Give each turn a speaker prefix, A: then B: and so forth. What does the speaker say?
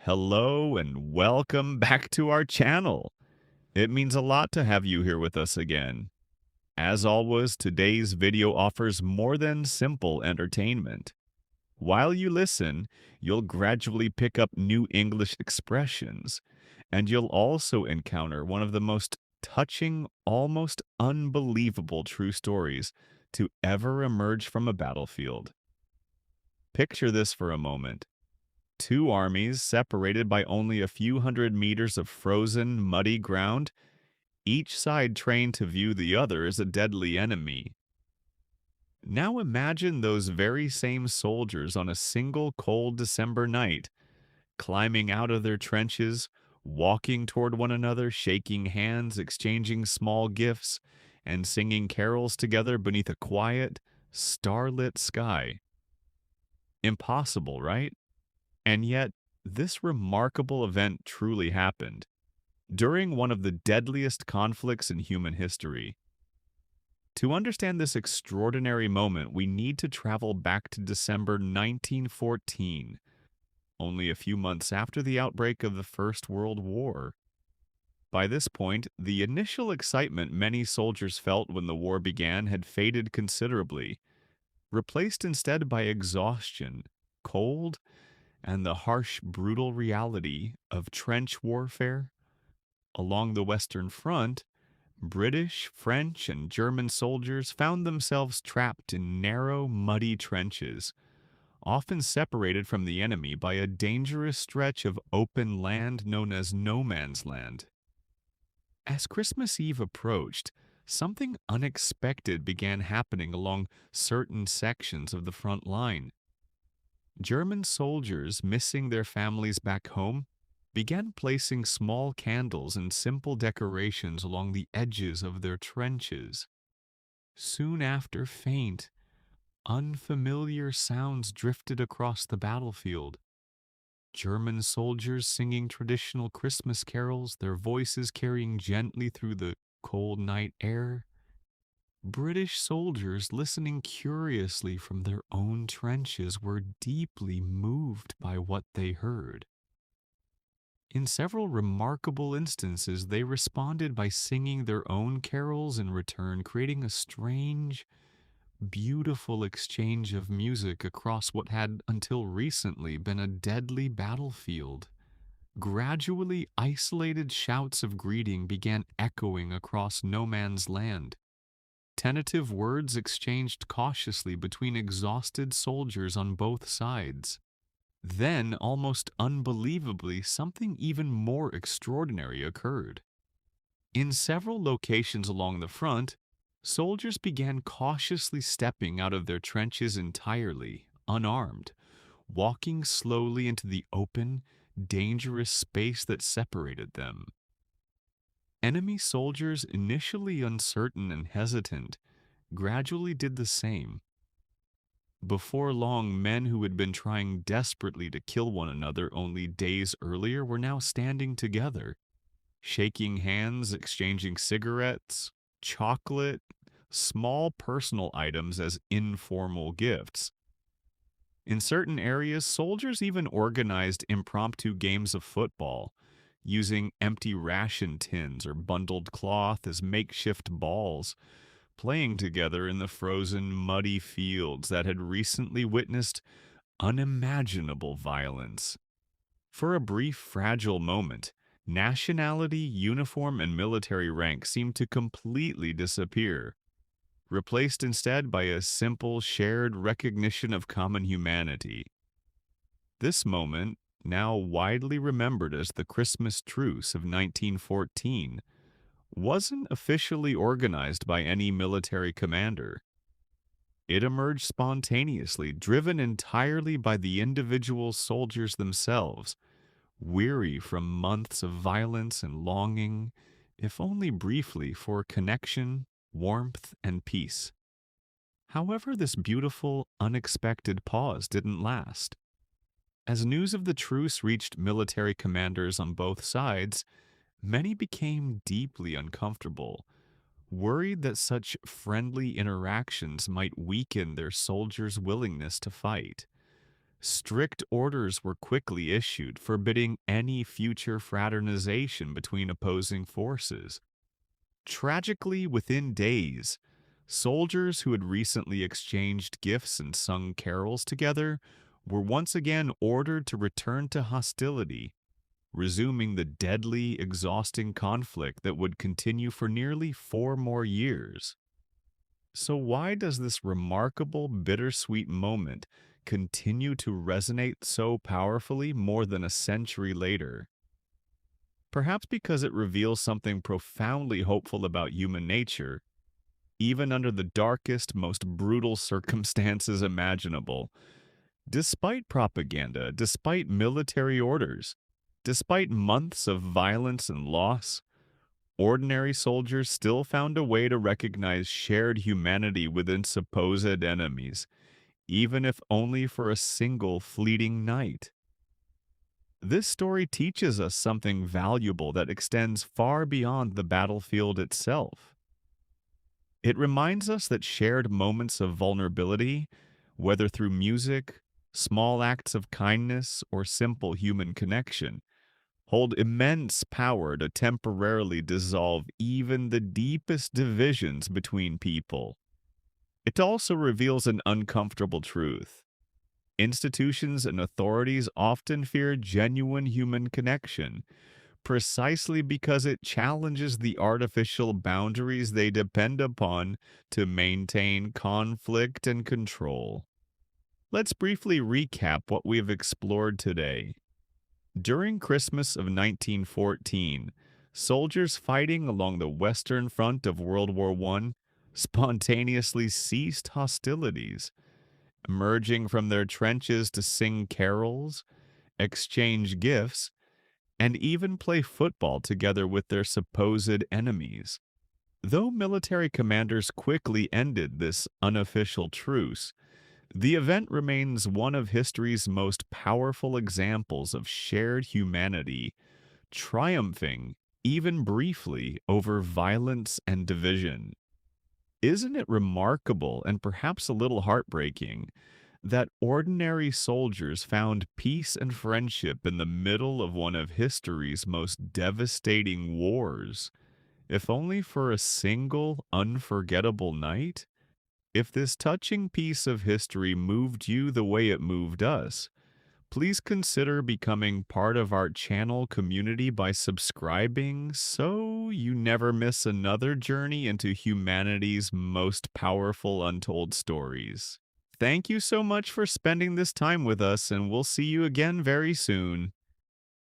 A: Hello and welcome back to our channel. It means a lot to have you here with us again. As always, today's video offers more than simple entertainment. While you listen, you'll gradually pick up new English expressions, and you'll also encounter one of the most touching, almost unbelievable true stories to ever emerge from a battlefield. Picture this for a moment. Two armies separated by only a few hundred meters of frozen, muddy ground, each side trained to view the other as a deadly enemy. Now imagine those very same soldiers on a single cold December night, climbing out of their trenches, walking toward one another, shaking hands, exchanging small gifts, and singing carols together beneath a quiet, starlit sky. Impossible, right? And yet, this remarkable event truly happened during one of the deadliest conflicts in human history. To understand this extraordinary moment, we need to travel back to December 1914, only a few months after the outbreak of the First World War. By this point, the initial excitement many soldiers felt when the war began had faded considerably, replaced instead by exhaustion, cold, and the harsh, brutal reality of trench warfare. Along the Western Front, British, French, and German soldiers found themselves trapped in narrow, muddy trenches, often separated from the enemy by a dangerous stretch of open land known as no man's land. As Christmas Eve approached, something unexpected began happening along certain sections of the front line. German soldiers missing their families back home began placing small candles and simple decorations along the edges of their trenches. Soon after, faint, unfamiliar sounds drifted across the battlefield. German soldiers singing traditional Christmas carols, their voices carrying gently through the cold night air. British soldiers listening curiously from their own trenches were deeply moved by what they heard. In several remarkable instances, they responded by singing their own carols in return, creating a strange, beautiful exchange of music across what had until recently been a deadly battlefield. Gradually, isolated shouts of greeting began echoing across no man's land. Tentative words exchanged cautiously between exhausted soldiers on both sides. Then, almost unbelievably, something even more extraordinary occurred. In several locations along the front, soldiers began cautiously stepping out of their trenches entirely, unarmed, walking slowly into the open, dangerous space that separated them. Enemy soldiers, initially uncertain and hesitant, gradually did the same. Before long, men who had been trying desperately to kill one another only days earlier were now standing together, shaking hands, exchanging cigarettes, chocolate, small personal items as informal gifts. In certain areas, soldiers even organized impromptu games of football, using empty ration tins or bundled cloth as makeshift balls, playing together in the frozen, muddy fields that had recently witnessed unimaginable violence. For a brief, fragile moment, nationality, uniform, and military rank seemed to completely disappear, replaced instead by a simple, shared recognition of common humanity. This moment, now widely remembered as the Christmas Truce of 1914, wasn't officially organized by any military commander. It emerged spontaneously, driven entirely by the individual soldiers themselves, weary from months of violence and longing, if only briefly, for connection, warmth, and peace. However, this beautiful, unexpected pause didn't last. As news of the truce reached military commanders on both sides, many became deeply uncomfortable, worried that such friendly interactions might weaken their soldiers' willingness to fight. Strict orders were quickly issued forbidding any future fraternization between opposing forces. Tragically, within days, soldiers who had recently exchanged gifts and sung carols together were once again ordered to return to hostility, resuming the deadly, exhausting conflict that would continue for nearly 4 more years. So, why does this remarkable, bittersweet moment continue to resonate so powerfully more than a century later? Perhaps because it reveals something profoundly hopeful about human nature, even under the darkest, most brutal circumstances imaginable. Despite propaganda, despite military orders, despite months of violence and loss, ordinary soldiers still found a way to recognize shared humanity within supposed enemies, even if only for a single fleeting night. This story teaches us something valuable that extends far beyond the battlefield itself. It reminds us that shared moments of vulnerability, whether through music, small acts of kindness, or simple human connection, hold immense power to temporarily dissolve even the deepest divisions between people. It also reveals an uncomfortable truth. Institutions and authorities often fear genuine human connection, precisely because it challenges the artificial boundaries they depend upon to maintain conflict and control. Let's briefly recap what we've explored today. During Christmas of 1914, soldiers fighting along the Western Front of World War I spontaneously ceased hostilities, emerging from their trenches to sing carols, exchange gifts, and even play football together with their supposed enemies. Though military commanders quickly ended this unofficial truce, the event remains one of history's most powerful examples of shared humanity, triumphing, even briefly, over violence and division. Isn't it remarkable and perhaps a little heartbreaking that ordinary soldiers found peace and friendship in the middle of one of history's most devastating wars, if only for a single unforgettable night? If this touching piece of history moved you the way it moved us, please consider becoming part of our channel community by subscribing so you never miss another journey into humanity's most powerful untold stories. Thank you so much for spending this time with us, and we'll see you again very soon.